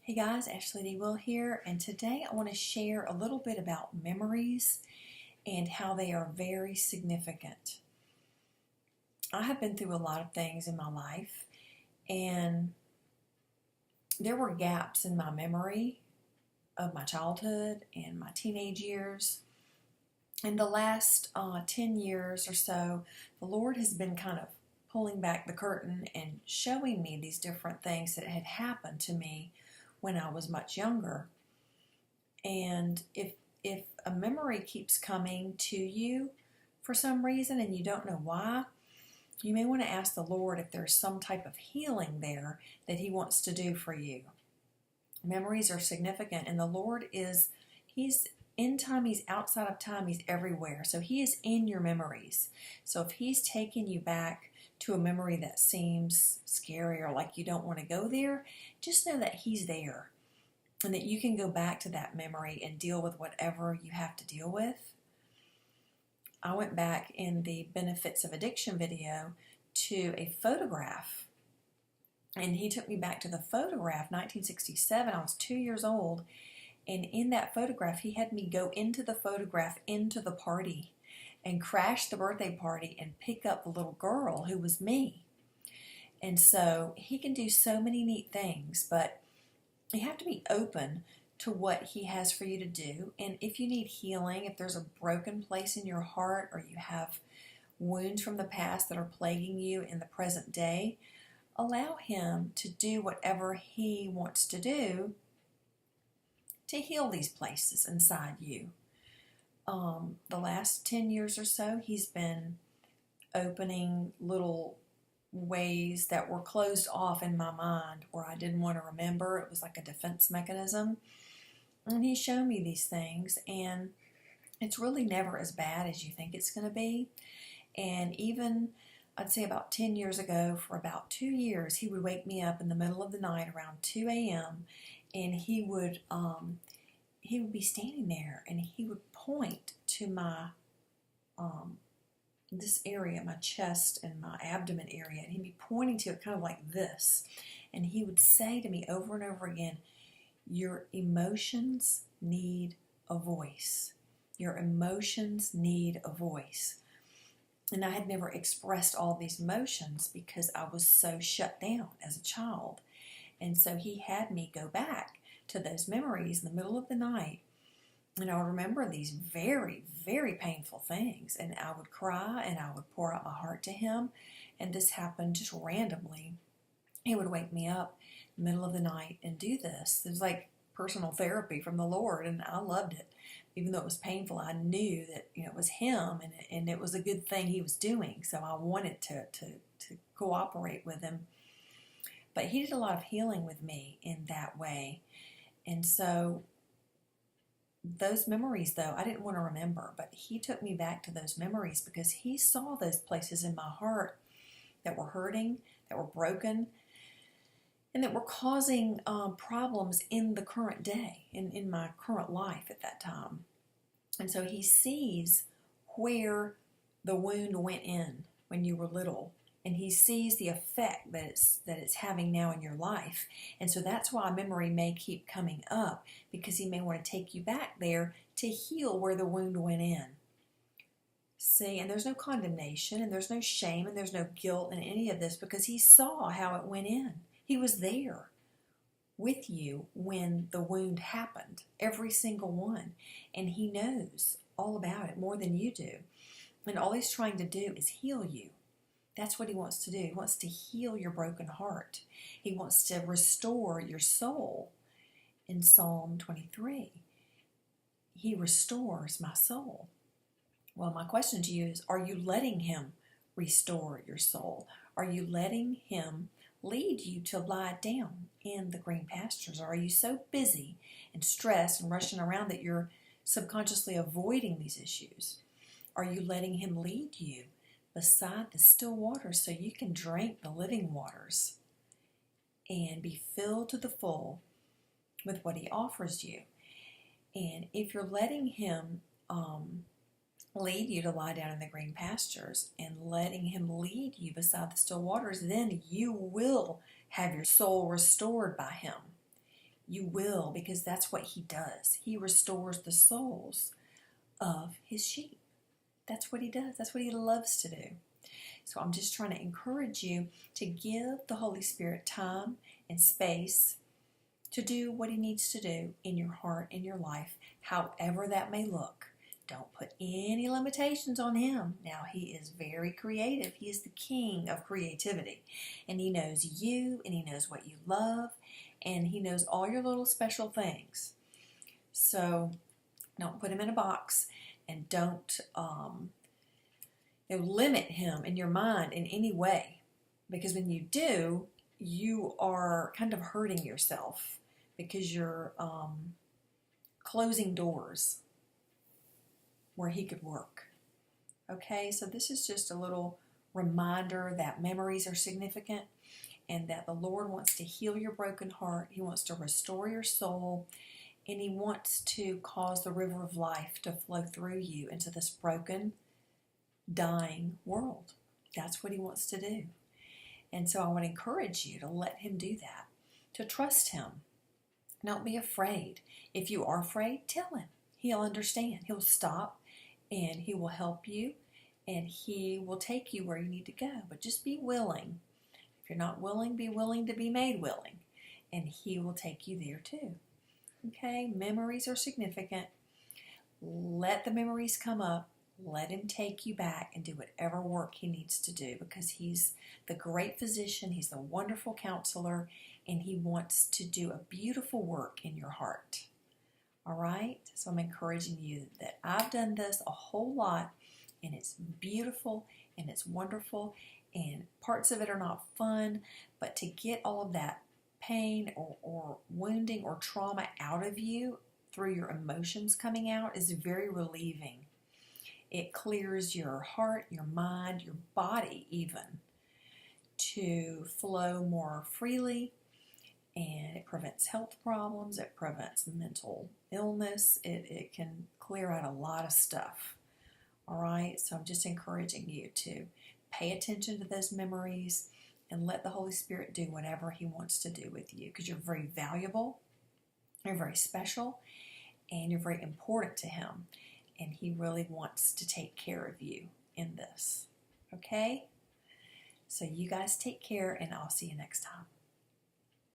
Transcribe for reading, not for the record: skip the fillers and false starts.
Hey guys, Ashley D. Will here, and today I want to share a little bit about memories and how they are very significant. I have been through a lot of things in my life, and there were gaps in my memory of my childhood and my teenage years. In the last 10 years or so, the Lord has been kind of pulling back the curtain and showing me these different things that had happened to me when I was much younger. And if a memory keeps coming to you for some reason and you don't know why, you may want to ask the Lord if there's some type of healing there that He wants to do for you. Memories are significant, and the Lord He's in time, He's outside of time, He's everywhere. So He is in your memories. So if He's taking you back to a memory that seems scary or like you don't want to go there, just know that He's there and that you can go back to that memory and deal with whatever you have to deal with. I went back in the Benefits of Addiction video to a photograph, and he took me back to the photograph, 1967. I was 2 years old, and in that photograph, he had me go into the photograph, into the party, and crash the birthday party and pick up the little girl who was me. And so he can do so many neat things, but you have to be open to what He has for you to do. And if you need healing, if there's a broken place in your heart or you have wounds from the past that are plaguing you in the present day, allow Him to do whatever He wants to do to heal these places inside you. The last 10 years or so, He's been opening little ways that were closed off in my mind where I didn't want to remember. It was like a defense mechanism. And He showed me these things, and it's really never as bad as you think it's going to be. And even, I'd say about 10 years ago, for about 2 years, He would wake me up in the middle of the night around 2 a.m. and He would be standing there, and He would point to my this area, my chest and my abdomen area, and He'd be pointing to it kind of like this. And He would say to me over and over again, your emotions need a voice. Your emotions need a voice. And I had never expressed all these emotions because I was so shut down as a child. And so He had me go back to those memories in the middle of the night. And I would remember these very, very painful things. And I would cry and I would pour out my heart to Him. And this happened just randomly. He would wake me up in the middle of the night and do this. It was like personal therapy from the Lord, and I loved it. Even though it was painful, I knew that it was Him, and it was a good thing He was doing. So I wanted to cooperate with Him. But He did a lot of healing with me in that way. And so those memories, though, I didn't want to remember, but He took me back to those memories because He saw those places in my heart that were hurting, that were broken, and that were causing problems in the current day, in my current life at that time. And so He sees where the wound went in when you were little, and He sees the effect that it's having now in your life. And so that's why memory may keep coming up, because He may want to take you back there to heal where the wound went in. See, and there's no condemnation, and there's no shame, and there's no guilt in any of this, because He saw how it went in. He was there with you when the wound happened, every single one. And He knows all about it more than you do. And all He's trying to do is heal you. That's what He wants to do. He wants to heal your broken heart. He wants to restore your soul. In Psalm 23, He restores my soul. Well, my question to you is, are you letting Him restore your soul? Are you letting Him lead you to lie down in the green pastures? Or are you so busy and stressed and rushing around that you're subconsciously avoiding these issues? Are you letting Him lead you beside the still waters so you can drink the living waters and be filled to the full with what He offers you? And if you're letting Him lead you to lie down in the green pastures and letting Him lead you beside the still waters, then you will have your soul restored by Him. You will, because that's what he does. He restores the souls of his sheep. That's what he does. That's what he loves to do. So I'm just trying to encourage you to give the Holy Spirit time and space to do what he needs to do in your heart, in your life, however that may look. Don't put any limitations on him. Now, he is very creative. He is the king of creativity. And he knows you, and he knows what you love, and he knows all your little special things. So don't put him in a box, and don't limit him in your mind in any way. Because when you do, you are kind of hurting yourself because you're closing doors where he could work. Okay, so this is just a little reminder that memories are significant and that the Lord wants to heal your broken heart. He wants to restore your soul, and he wants to cause the river of life to flow through you into this broken, dying world. That's what he wants to do. And so I want to encourage you to let him do that, to trust him. Don't be afraid. If you are afraid, tell him. He'll understand. He'll stop, and he will help you, and he will take you where you need to go. But just be willing. If you're not willing, be willing to be made willing, and he will take you there too. Okay, memories are significant. Let the memories come up. Let him take you back and do whatever work he needs to do, because he's the great physician. He's the wonderful counselor, and he wants to do a beautiful work in your heart. All right? So I'm encouraging you that I've done this a whole lot, and it's beautiful, and it's wonderful, and parts of it are not fun, but to get all of that pain or wounding or trauma out of you through your emotions coming out is very relieving. It clears your heart, your mind, your body even to flow more freely, and it prevents health problems, it prevents mental illness, it can clear out a lot of stuff. All right, so I'm just encouraging you to pay attention to those memories and let the Holy Spirit do whatever he wants to do with you, because you're very valuable, you're very special, and you're very important to him. And he really wants to take care of you in this. Okay? So you guys take care, and I'll see you next time.